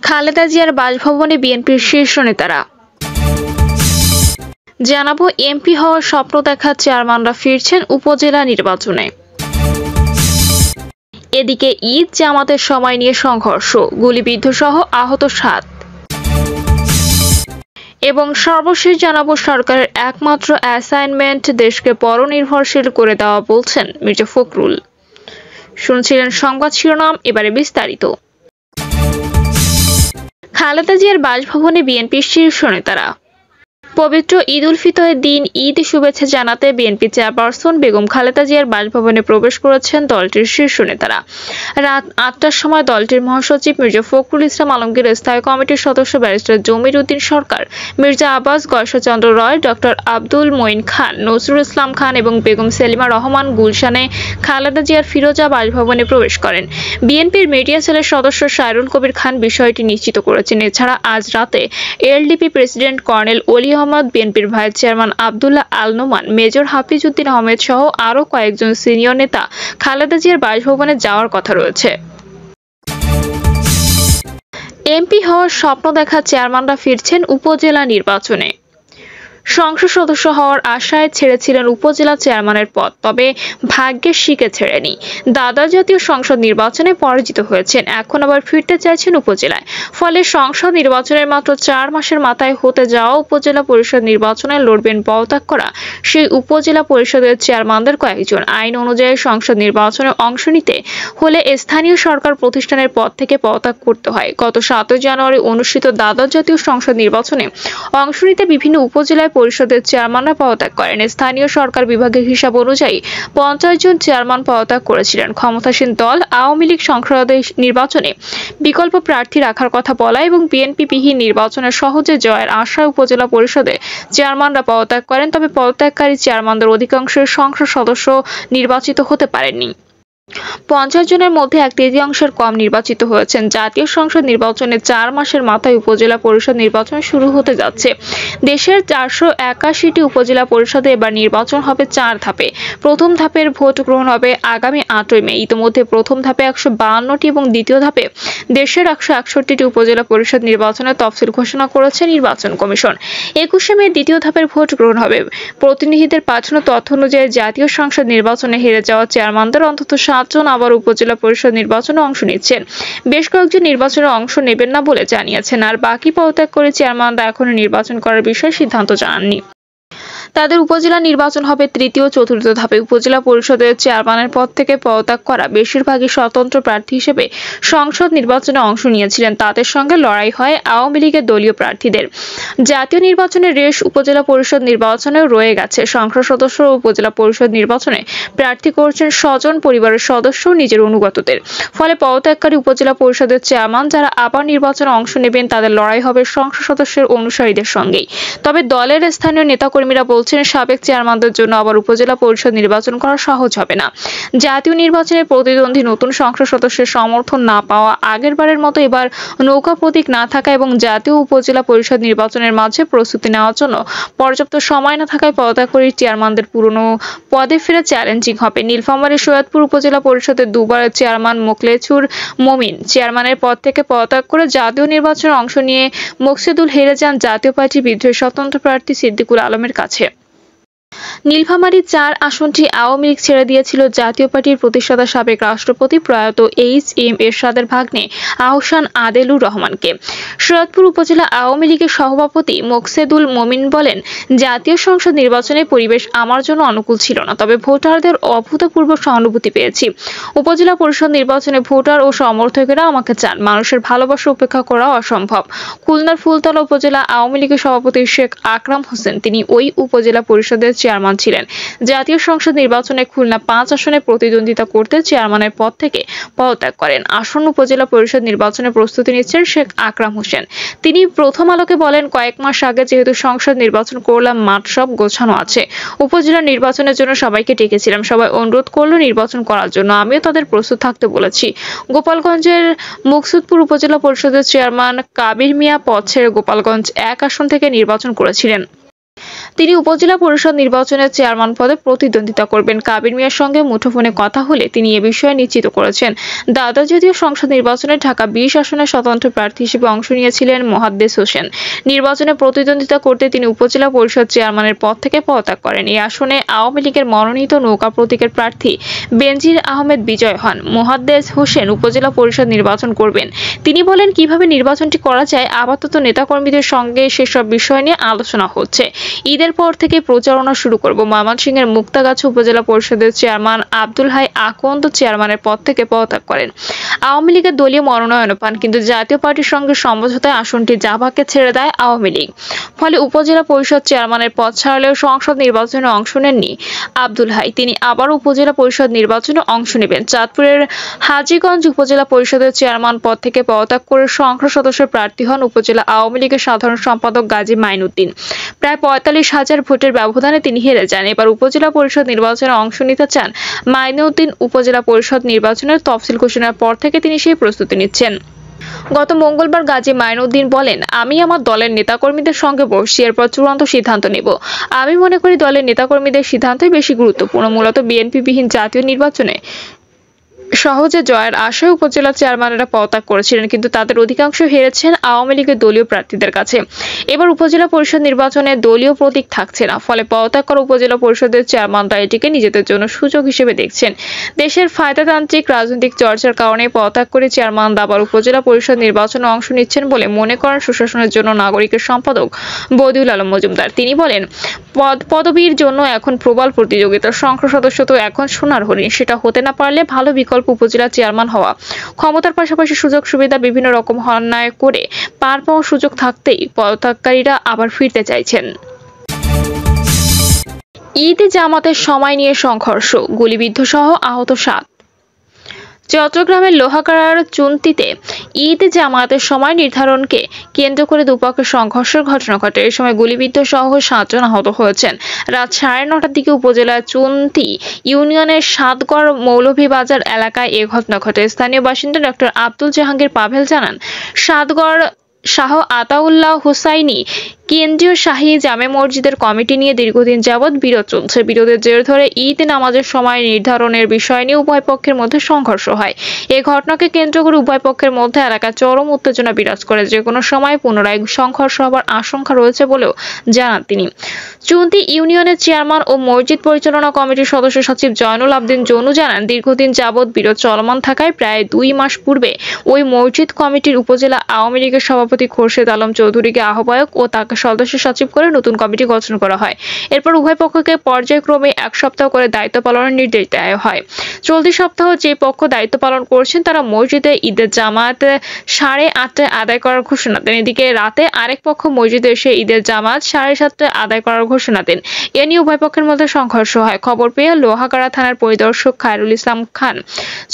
খালেদা জিয়ার বাসভবনে বিএনপির শীর্ষ নেতারা। জানাবো এমপি হওয়ার স্বপ্ন দেখা চেয়ারম্যানরা ফিরছেন উপজেলা নির্বাচনে। এদিকে ঈদ জামাতের সময় নিয়ে সংঘর্ষ, গুলিবিদ্ধ সহ আহত 7। এবং সর্বশেষ জানাবো সরকারের একমাত্র অ্যাসাইনমেন্ট দেশকে পরনির্ভরশীল করে দেওয়া বলছেন মির্জা ফখরুল। শুনছিলেন সংবাদ শিরোনাম, এবারে বিস্তারিত। খালেদা জিয়ার বাসভবনে বিএনপির শীর্ষ নেতারা। পবিত্র ঈদ উল ফিতরের দিন ঈদ শুভেচ্ছা জানাতে বিএনপি চেয়ারপারসন বেগম খালেদা জিয়ার বাসভবনে প্রবেশ করেছেন দলটির শীর্ষ নেতারা। রাত 8টার সময় দলটির মহাসচিব মির্জা ফখরুল ইসলাম আলমগীর, স্থায়ী কমিটির সদস্য ব্যারিস্টার জমির উদ্দিন সরকার, মির্জা আব্বাস, গয়েশ্বরচন্দ্র রয়, ডক্টর আব্দুল মঈন খান, নজরুল ইসলাম খান এবং বেগম সেলিমা রহমান গুলশানে খালেদা জিয়ার ফিরোজা বাসভবনে প্রবেশ করেন। বিএনপির মিডিয়া সেলের সদস্য সাইরুল কবির খান বিষয়টি নিশ্চিত করেছেন। এছাড়া আজ রাতে এলডিপি প্রেসিডেন্ট কর্নেল ওলি আহমদ, বিএনপির vice chairman Abdullah Al Noman, major Hafiz Uddin Ahmed সহ আরও কয়েকজন সিনিয়র নেতা খালেদা জিয়ার বাসভবনে যাওয়ার কথা রয়েছে। এমপি হওয়ার স্বপ্ন দেখা চেয়ারম্যানরা ফিরছেন উপজেলা নির্বাচনে। সংসদ সদস্য হওয়ার আশায় ছেড়েছিলেন উপজেলা চেয়ারম্যানের পদ, তবে ভাগ্যের শিকে ছেড়েনি। দাদা জাতীয় সংসদ নির্বাচনে পরাজিত হয়েছেন, এখন আবার ফিরতে চাইছেন উপজেলায়। ফলে সংসদ নির্বাচনের মাত্র 4 মাসের মাথায় হতে যাওয়া উপজেলা পরিষদ নির্বাচনে লড়বেন পদত্যাগ করা সেই উপজেলা পরিষদের চেয়ারম্যানদের কয়েকজন। আইন অনুযায়ী সংসদ নির্বাচনে অংশ নিতে হলে স্থানীয় সরকার প্রতিষ্ঠানের পদ থেকে পদত্যাগ করতে হয়। গত 7 জানুয়ারি অনুষ্ঠিত দাদা জাতীয় সংসদ নির্বাচনে অংশ নিতে বিভিন্ন উপজেলায় পরিষদের চেয়ারম্যানরা পদত্যাগ করেন। স্থানীয় সরকার বিভাগের হিসাব অনুযায়ী 50 জন চেয়ারম্যান পদত্যাগ করেছিলেন। ক্ষমতাসীন দল আওয়ামী লীগ সংসদ নির্বাচনে বিকল্প প্রার্থী রাখার কথা বলা এবং বিএনপি বিহীন নির্বাচনে সহজে জয়ের আশায় উপজেলা পরিষদে চেয়ারম্যানরা পদত্যাগ করেন, তবে পদত্যাগকারী চেয়ারম্যানদের অধিকাংশের সংসদ সদস্য নির্বাচিত হতে পারেননি। 50 জনের মধ্যে 1/3 কম নির্বাচিত হয়েছেন। জাতীয় সংসদ নির্বাচনে 4 মাসের মাথায় উপজেলা পরিষদ নির্বাচন শুরু হতে যাচ্ছে। দেশের 481টি উপজেলা পরিষদে এবার নির্বাচন হবে 4 ধাপে। প্রথম ধাপের ভোট গ্রহণ হবে আগামী 8ই মে। ইতিমধ্যে প্রথম ধাপে 152টি এবং দ্বিতীয় ধাপে দেশের 161টি উপজেলা পরিষদ নির্বাচনের তফসিল ঘোষণা করেছে নির্বাচন কমিশন। 21শে মে দ্বিতীয় ধাপের ভোট গ্রহণ হবে। প্রতিনিধিদের পাঠানো তথ্য অনুযায়ী জাতীয় সংসদ নির্বাচনে হেরে যাওয়া চেয়ারম্যানদের অন্তত 7 জন আবার উপজেলা পরিষদ নির্বাচনে অংশ নিচ্ছেন। বেশ কয়েকজন নির্বাচনে অংশ নেবেন না বলে জানিয়েছেন, আর বাকি পদত্যাগ করে চেয়ারম্যানরা এখনো নির্বাচন করার বিষয়ে সিদ্ধান্ত জানাননি। তাদের উপজেলা নির্বাচন হবে তৃতীয় ও চতুর্থ ধাপে। উপজেলা পরিষদের চেয়ারম্যানের পদ থেকে পদত্যাগ করা বেশিরভাগই স্বতন্ত্র প্রার্থী হিসেবে সংসদ নির্বাচনে অংশ নিয়েছিলেন। তাদের সঙ্গে লড়াই হয় আওয়ামী লীগের দলীয় প্রার্থীদের। জাতীয় নির্বাচনের রেশ উপজেলা পরিষদ নির্বাচনেও রয়ে গেছে। সংসদ সদস্য ও উপজেলা পরিষদ নির্বাচনে প্রার্থী করছেন স্বজন, পরিবারের সদস্য ও নিজের অনুগতদের। ফলে পদত্যাগকারী উপজেলা পরিষদের চেয়ারম্যান যারা আবার নির্বাচনে অংশ নেবেন তাদের লড়াই হবে সংসদ সদস্যের অনুসারীদের সঙ্গেই। তবে দলের স্থানীয় নেতাকর্মীরা বলছেন সাবেক চেয়ারম্যানদের জন্য আবার উপজেলা পরিষদ নির্বাচন করা সহজ হবে না। জাতীয় নির্বাচনে প্রতিদ্বন্দ্বী নতুন সংসদ সদস্যের সমর্থন না পাওয়া, আগেরবারের মতো এবার নৌকা প্রতীক না থাকা এবং জাতীয় উপজেলা পরিষদ নির্বাচনের মাঝে প্রস্তুতি নেওয়ার জন্য পর্যাপ্ত সময় না থাকায় পদত্যাগকারী চেয়ারম্যানদের পুরনো পদে ফেরা চ্যালেঞ্জিং হবে। নীলফামারীর সৈয়দপুর উপজেলা পরিষদের দুবারের চেয়ারম্যান মোকলেছুর মমিন চেয়ারম্যানের পদ থেকে পদত্যাগ করে জাতীয় নির্বাচনে অংশ নিয়ে মকসুদুল হেরে যান জাতীয় পার্টির বিদ্রোহী স্বতন্ত্র প্রার্থী সিদ্দিকুল আলমের কাছে। নীলফামারী 4 আসনটি আওয়ামী লীগ ছেড়ে দিয়েছিল জাতীয় পার্টির প্রতিষ্ঠাতা সাবেক রাষ্ট্রপতি প্রয়াত এইচ.এম. এরশাদের ভাগ্নে আহসান আদেলুর রহমানকে। সৈয়দপুর উপজেলা আওয়ামী লীগের সভাপতি মোকসেদুল মমিন বলেন, জাতীয় সংসদ নির্বাচনের পরিবেশ আমার জন্য অনুকূল ছিল না, তবে ভোটারদের অভূতপূর্ব সহানুভূতি পেয়েছি। উপজেলা পরিষদ নির্বাচনে ভোটার ও সমর্থকেরা আমাকে চান, মানুষের ভালোবাসা উপেক্ষা করা অসম্ভব। খুলনার ফুলতলা উপজেলা আওয়ামী লীগের সভাপতি শেখ আকরাম হোসেন, তিনি ওই উপজেলা পরিষদের চেয়ারম্যান ছিলেন। জাতীয় সংসদ নির্বাচনে খুলনা 5 আসনে প্রতিদ্বন্দ্বিতা করতে চেয়ারম্যানের পদ থেকে পদত্যাগ করেন। আসন্ন উপজেলা পরিষদ নির্বাচনে প্রস্তুতি নিচ্ছেন শেখ আকরাম হোসেন। তিনি প্রথম আলোকে বলেন, কয়েক মাস আগে যেহেতু সংসদ নির্বাচন করলাম, মাঠ সব গোছানো আছে। উপজেলা নির্বাচনের জন্য সবাইকে ডেকেছিলাম, সবাই অনুরোধ করলো নির্বাচন করার জন্য, আমিও তাদের প্রস্তুত থাকতে বলেছি। গোপালগঞ্জের মুকসুদপুর উপজেলা পরিষদের চেয়ারম্যান কাবির মিয়া পদ ছেড়ে গোপালগঞ্জ 1 আসন থেকে নির্বাচন করেছিলেন। তিনি উপজেলা পরিষদ নির্বাচনে চেয়ারম্যান পদে প্রতিদ্বন্দ্বিতা করবেন। কাবির মিয়ার সঙ্গে মুঠোফোনে কথা হলে তিনি এ বিষয়ে নিশ্চিত করেছেন। দ্বাদশ জাতীয় সংসদ নির্বাচনে ঢাকা 20 আসনে স্বতন্ত্র প্রার্থী হিসেবে অংশ নিয়েছিলেন মোহাদ্দেস হোসেন। নির্বাচনে প্রতিদ্বন্দ্বিতা করতে তিনি উপজেলা পরিষদ চেয়ারম্যানের পদ থেকে পদত্যাগ করেন। এই আসনে আওয়ামী লীগের মনোনীত নৌকা প্রতীকের প্রার্থী বেনজির আহমেদ বিজয় হন। মোহাদ্দেস হোসেন উপজেলা পরিষদ নির্বাচন করবেন। তিনি বলেন, কিভাবে নির্বাচনটি করা যায়, আপাতত নেতাকর্মীদের সঙ্গে সেসব বিষয় নিয়ে আলোচনা হচ্ছে। ঈদের পর থেকে প্রচারণা শুরু করব। ময়মনসিংহের মুক্তাগাছা উপজেলা পরিষদের চেয়ারম্যান আব্দুল হাই আকন্দ চেয়ারম্যানের পদ থেকে পদত্যাগ করেন। আওয়ামী লীগের দলীয় মনোনয়ন পান, কিন্তু জাতীয় পার্টির সঙ্গে সমঝোতায় আসনটি জাভাকে ছেড়ে দেয় আওয়ামী লীগ। ফলে উপজেলা পরিষদ চেয়ারম্যানের পদ ছাড়লেও সংসদ নির্বাচনে অংশ নেননি আব্দুল হাই। তিনি আবার উপজেলা পরিষদ নির্বাচনে অংশ নেবেন। চাঁদপুরের হাজীগঞ্জ উপজেলা পরিষদের চেয়ারম্যান পদ থেকে পদত্যাগ করে সংসদ সদস্যের প্রার্থী হন উপজেলা আওয়ামী লীগের সাধারণ সম্পাদক গাজী মাইনুদ্দিন। প্রায় 45,000 ভোটের ব্যবধানে তিনি হেরে যান। এবার উপজেলা পরিষদ নির্বাচনে অংশ নিতে চান মাইনুদ্দিন। উপজেলা পরিষদ নির্বাচনের তফসিল ঘোষণার পর থেকে তিনি সেই প্রস্তুতি নিচ্ছেন। গত মঙ্গলবার গাজী মাইনুদ্দিন বলেন, আমি আমার দলের নেতাকর্মীদের সঙ্গে বসছি, এরপর চূড়ান্ত সিদ্ধান্ত নেব। আমি মনে করি দলের নেতাকর্মীদের সিদ্ধান্তই বেশি গুরুত্বপূর্ণ। মূলত বিএনপিবিহীন জাতীয় নির্বাচনে সহজে জয়ের আশায় উপজেলা চেয়ারম্যানেরা পদত্যাগ করেছিলেন, কিন্তু তাদের অধিকাংশ হেরেছেন আওয়ামী লীগের দলীয় প্রার্থীদের কাছে। এবার উপজেলা পরিষদ নির্বাচনে দলীয় প্রতীক থাকছে না, ফলে পদত্যাগ করা উপজেলা পরিষদের চেয়ারম্যানরা এটিকে নিজেদের জন্য সুযোগ হিসেবে দেখছেন। দেশের ফায়দাতান্ত্রিক রাজনৈতিক চর্চার কারণে পদত্যাগ করে চেয়ারম্যান আবার উপজেলা পরিষদ নির্বাচনে অংশ নিচ্ছেন বলে মনে করেন সুশাসনের জন্য নাগরিকের সম্পাদক বদিউল আলম মজুমদার। তিনি বলেন, পদবীর জন্য এখন প্রবল প্রতিযোগিতা। সংসদ সদস্য তো এখন সোনার হরিণ, সেটা হতে না পারলে ভালো বিকল্প উপজেলা চেয়ারম্যান হওয়া। ক্ষমতার পাশাপাশি সুযোগ সুবিধা বিভিন্ন রকম অন্যায় করে পার পাওয়ার সুযোগ থাকতেই পদত্যাগকারীরা আবার ফিরতে চাইছেন। ঈদে জামাতের সময় নিয়ে সংঘর্ষ, গুলিবিদ্ধ সহ আহত 7। চট্টগ্রামের লোহাগাড়ার চুন্তিতে ঈদ জামাতের সময় নির্ধারণকে কেন্দ্র করে দুপক্ষের সংঘর্ষের ঘটনা ঘটে। এই সময় গুলিবিদ্ধ সহ 7 জন আহত হয়েছেন। রাত 9:30টার দিকে উপজেলার চুন্তি ইউনিয়নের সাতগড় মৌলভীবাজার এলাকায় এ ঘটনা ঘটে। স্থানীয় বাসিন্দা ডক্টর আব্দুল জাহাঙ্গীর পাভেল জানান, সাতগড় শাহ আতাউল্লাহ হুসাইনি কেন্দ্রীয় শাহী জামে মসজিদের কমিটি নিয়ে দীর্ঘদিন যাবৎ বিরোধ চলছে। বিরোধের জের ধরে ঈদ নামাজের সময় নির্ধারণের বিষয় নিয়ে উভয় পক্ষের মধ্যে সংঘর্ষ হয়। এই ঘটনাকে কেন্দ্র করে উভয় পক্ষের মধ্যে এলাকায় চরম উত্তেজনা বিরাজ করে। যে কোনো সময় পুনরায় সংঘর্ষ হবার আশঙ্কা রয়েছে বলেও জানান তিনি। চুন্তি ইউনিয়নের চেয়ারম্যান ও মসজিদ পরিচালনা কমিটির সদস্য সচিব জয়নুল আবদিন জনু জানান, দীর্ঘদিন যাবৎ বিরোধ চলমান থাকায় প্রায় 2 মাস পূর্বে ওই মসজিদ কমিটির উপজেলা আওয়ামী লীগের সভাপতি খোরশেদ আলম চৌধুরীকে আহ্বায়ক ও তাকে সদস্য সচিব করে নতুন কমিটি গঠন করা হয়। এরপর উভয় পক্ষকে পর্যায়ক্রমে 1 সপ্তাহ করে দায়িত্ব পালনের নির্দেশ দেওয়া হয়। চলতি সপ্তাহ যে পক্ষ দায়িত্ব পালন করছেন তারা মসজিদে ঈদের জামাত 8:30টায় আদায় করার ঘোষণা দেন। এদিকে রাতে আরেক পক্ষ মসজিদে এসে ঈদের জামাত 7:30টায় আদায় করার ঘোষণা দেন। এ নিয়ে উভয় পক্ষের মধ্যে সংঘর্ষ হয়। খবর পেয়ে লোহাগাড়া থানার পরিদর্শক খায়রুল ইসলাম খান,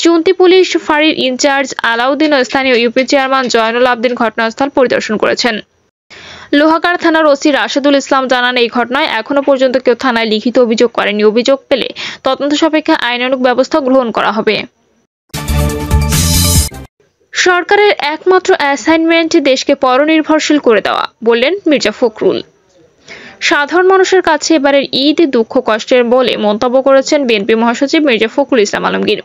চুন্তি পুলিশ ফাঁড়ির ইনচার্জ আলাউদ্দিন ও স্থানীয় ইউপি চেয়ারম্যান জয়নুল আবদিন ঘটনাস্থল পরিদর্শন করেছেন। লোহাগাড়া থানার ওসি রাশেদুল ইসলাম জানান, এই ঘটনায় এখনো পর্যন্ত কেউ থানায় লিখিত অভিযোগ করেনি। অভিযোগ পেলে তদন্ত সাপেক্ষে আইনানুগ ব্যবস্থা গ্রহণ করা হবে। সরকারের একমাত্র অ্যাসাইনমেন্ট দেশকে পরনির্ভরশীল করে দেওয়া, বললেন মির্জা ফখরুল। সাধারণ মানুষের কাছে এবারের ঈদ দুঃখ কষ্টের বলে মন্তব্য করেছেন বিএনপি মহাসচিব মির্জা ফখরুল ইসলাম আলমগীর।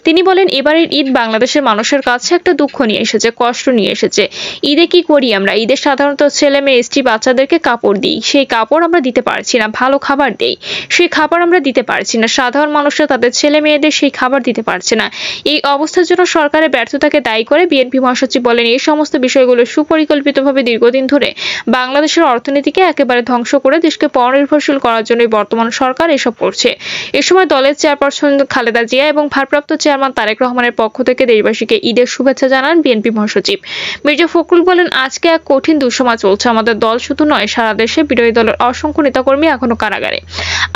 তিনি বলেন, এবারের ঈদ বাংলাদেশের মানুষের কাছে একটা দুঃখ নিয়ে এসেছে, কষ্ট নিয়ে এসেছে। ঈদে কি করি আমরা? ঈদে সাধারণত ছেলে মেয়ে স্ত্রী বাচ্চাদেরকে কাপড় দিই, সেই কাপড় আমরা দিতে পারছি না। ভালো খাবার দেই, সেই খাবার আমরা দিতে পারছি না। সাধারণ মানুষরা তাদের ছেলে মেয়েদের সেই খাবার দিতে পারছে না। এই অবস্থার জন্য সরকারের ব্যর্থতাকে দায়ী করে বিএনপি মহাসচিব বলেন, এই সমস্ত বিষয়গুলো সুপরিকল্পিতভাবে দীর্ঘদিন ধরে বাংলাদেশের অর্থনীতিকে একেবারে ধ্বংস করে দেশকে পরনির্ভরশীল করার জন্য বর্তমান সরকার এসব করছে। এ সময় দলের চেয়ারপারসন খালেদা জিয়া এবং ভারপ্রাপ্ত চেয়ারম্যান তারেক রহমানের পক্ষ থেকে দেশবাসীকে ঈদের শুভেচ্ছা জানান বিএনপি মহাসচিব। মির্জা ফখরুল বলেন, আজকে এক কঠিন দুঃসময় চলছে। আমাদের দল শুধু নয়, সারা দেশে বিরোধী দলের অসংখ্য নেতাকর্মী এখনো কারাগারে।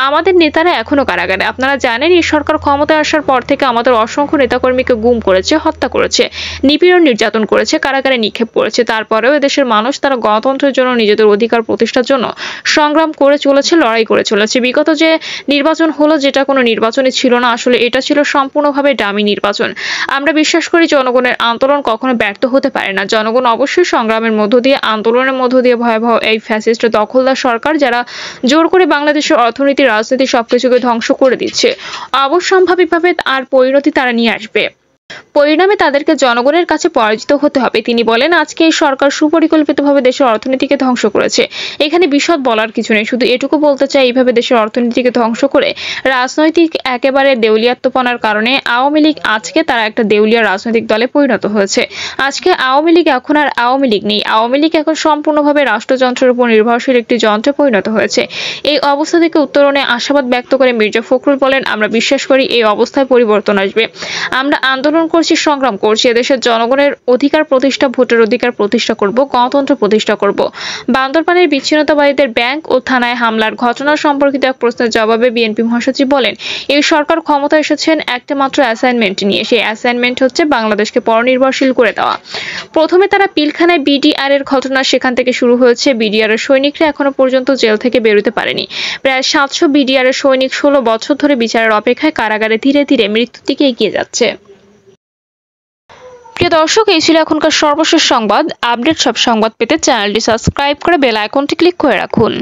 আমাদের নেতারা এখনো কারাগারে। আপনারা জানেন, এই সরকার ক্ষমতায় আসার পর থেকে আমাদের অসংখ্য নেতাকর্মীকে গুম করেছে, হত্যা করেছে, নিপীড়ন নির্যাতন করেছে, কারাগারে নিক্ষেপ করেছে। তারপরেও এদেশের মানুষ তারা গণতন্ত্রের জন্য, নিজেদের অধিকার প্রতিষ্ঠার জন্য সংগ্রাম করে চলেছে, লড়াই করে চলেছে। বিগত যে নির্বাচন হলো, যেটা কোনো নির্বাচনই ছিল না, আসলে এটা ছিল সম্পূর্ণভাবে ডামি নির্বাচন। আমরা বিশ্বাস করি জনগণের আন্দোলন কখনো ব্যর্থ হতে পারে না। জনগণ অবশ্যই সংগ্রামের মধ্য দিয়ে, আন্দোলনের মধ্য দিয়ে ভয়াবহ এই ফ্যাসিস্ট দখলদার সরকার যারা জোর করে বাংলাদেশের অর্থনীতি, রাজনীতি সবকিছুকে ধ্বংস করে দিচ্ছে, অবশ্যম্ভাবীভাবে আর পরিণতি তারা নিয়ে আসবে। পরিণামে তাদেরকে জনগণের কাছে পরাজিত হতে হবে। তিনি বলেন, আজকে এই সরকার সুপরিকল্পিতভাবে দেশের অর্থনীতিকে ধ্বংস করেছে। এখানে বিশদ বলার কিছু নেই, শুধু এটুকু বলতে চাই, এইভাবে দেশের অর্থনীতিকে ধ্বংস করে রাজনৈতিক একেবারে দেউলিয়াত্বপনার কারণে আওয়ামী লীগ আজকে তারা একটা দেউলিয়া রাজনৈতিক দলে পরিণত হয়েছে। আজকে আওয়ামী লীগ এখন আর আওয়ামী লীগ নেই। আওয়ামী লীগ এখন সম্পূর্ণভাবে রাষ্ট্রযন্ত্রের উপর নির্ভরশীল একটি যন্ত্রে পরিণত হয়েছে। এই অবস্থা থেকে উত্তরণে আশাবাদ ব্যক্ত করে মির্জা ফখরুল বলেন, আমরা বিশ্বাস করি এই অবস্থায় পরিবর্তন আসবে। আমরা আন্দোলন করছি, সংগ্রাম করছি, এদেশের জনগণের অধিকার প্রতিষ্ঠা, ভোটের অধিকার প্রতিষ্ঠা করব, গণতন্ত্র প্রতিষ্ঠা করব। বান্দরবানের বিচ্ছিন্নতাবাদীদের ব্যাংক ও থানায় হামলার ঘটনা সম্পর্কিত এক প্রশ্নের জবাবে বিএনপি মহাসচিব বলেন, এই সরকার ক্ষমতায় এসেছেন একটা মাত্র অ্যাসাইনমেন্ট নিয়ে। সেই অ্যাসাইনমেন্ট হচ্ছে বাংলাদেশকে পরনির্ভরশীল করে দেওয়া। প্রথমে তারা পিলখানায় বিডিআর এর ঘটনা, সেখান থেকে শুরু হয়েছে। বিডিআর এর সৈনিকরা এখনো পর্যন্ত জেল থেকে বেরোতে পারেনি। প্রায় 700 বিডিআর এর সৈনিক 16 বছর ধরে বিচারের অপেক্ষায় কারাগারে ধীরে ধীরে মৃত্যুর দিকে এগিয়ে যাচ্ছে। প্রিয় দর্শক, এই ছিল এখনকার সর্বশেষ সংবাদ। আপডেট সব সংবাদ পেতে চ্যানেলটি সাবস্ক্রাইব করে বেল আইকনটি ক্লিক করে রাখুন।